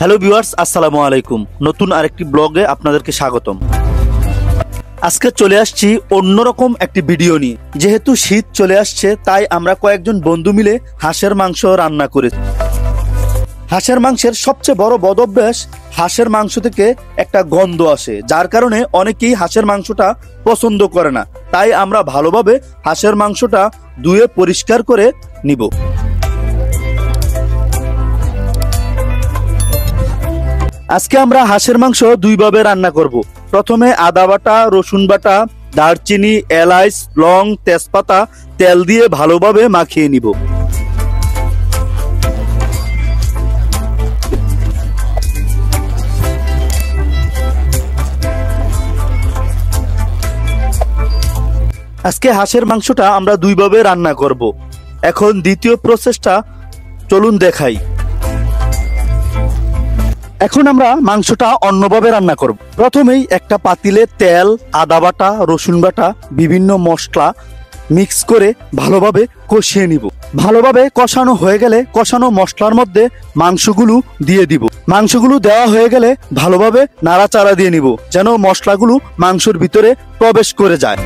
Hello viewers, আসসালামু আলাইকুম। নতুন আরেকটি ব্লগে আপনাদেরকে স্বাগতম। আজকে চলে আসছি অন্যরকম একটি ভিডিও নিয়ে। যেহেতু শীত চলে আসছে, তাই আমরা কয়েকজন বন্ধু মিলে হাঁসের মাংস রান্না করেছি। হাঁসের মাংসের সবচেয়ে বড় বদঅভ্যাস, হাঁসের মাংস থেকে একটা গন্ধ আসে, যার কারণে অনেকেই হাঁসের মাংসটা পছন্দ করে না। তাই আমরা ভালোভাবে হাঁসের মাংসটা ধুয়ে পরিষ্কার করে নিব। আজকে আমরা হাঁসের মাংস দুইভাবে রান্না করব। প্রথমে আদা বাটা, রসুন বাটা, দারচিনি, এলাচ, লং, তেজপাতা তেল দিয়ে ভালোভাবে মাখিয়ে নিব। আজকে হাঁসের মাংসটা আমরা দুইভাবে রান্না করব। এখন দ্বিতীয় প্রসেসটা চলুন দেখাই। এখন আমরা মাংসটা অন্যভাবে রান্না করব। প্রথমেই একটা পাতিলে তেল, আদা বাটা, রসুন বাটা, বিভিন্ন মশলা মিক্স করে ভালোভাবে কষিয়ে নিব। ভালোভাবে কষানো হয়ে গেলে কষানো মশলার মধ্যে মাংসগুলো দিয়ে দিব। মাংসগুলো দেওয়া হয়ে গেলে ভালোভাবে নাড়াচাড়া দিয়ে নিব, যেন মশলাগুলো মাংসের ভিতরে প্রবেশ করে যায়।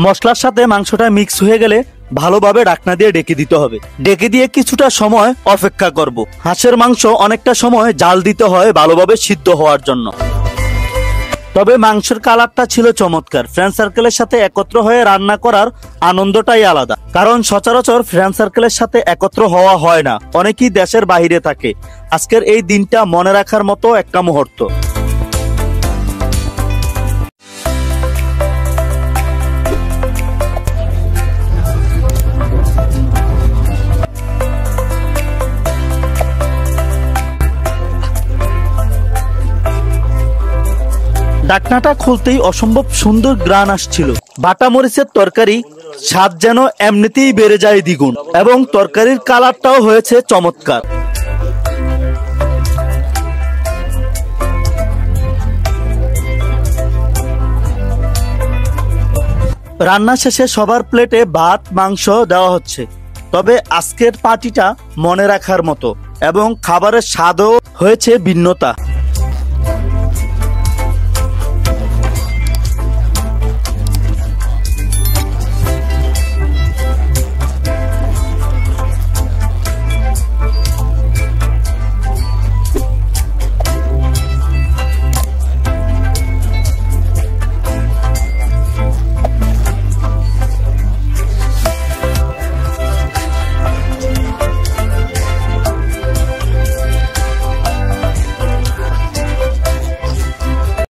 মশলার সাথে মাংসটা মিক্স হয়ে গেলে ভালোভাবে ঢাকনা দিয়ে ঢেকে দিতে হবে। ঢেকে দিয়ে কিছুটা সময় অপেক্ষা করব। হাঁসের মাংস অনেকটা সময় জাল দিতে হয় ভালোভাবে সিদ্ধ হওয়ার জন্য। তবে মাংসের কালারটা ছিল চমৎকার। ফ্রেন্ড সার্কেলের সাথে একত্র হয়ে রান্না করার আনন্দটাই আলাদা, কারণ সচরাচর ফ্রেন্ড সার্কেলের সাথে একত্র হওয়া হয় না, অনেকেই দেশের বাইরে থাকে। আজকের এই দিনটা মনে রাখার মতো একটা মুহূর্ত। ঢাকনাটা খুলতেই অসম্ভব সুন্দর গ্রান আসছিল। বাটা মরিচের তরকারি স্বাদ যেন এমনিতেই বেড়ে যায় দ্বিগুণ, এবং তরকারির কালারটাও হয়েছে চমৎকার। রান্না শেষে সবার প্লেটে ভাত, মাংস দেওয়া হচ্ছে। তবে আজকের পার্টিটা মনে রাখার মতো, এবং খাবারের স্বাদও হয়েছে ভিন্নতা।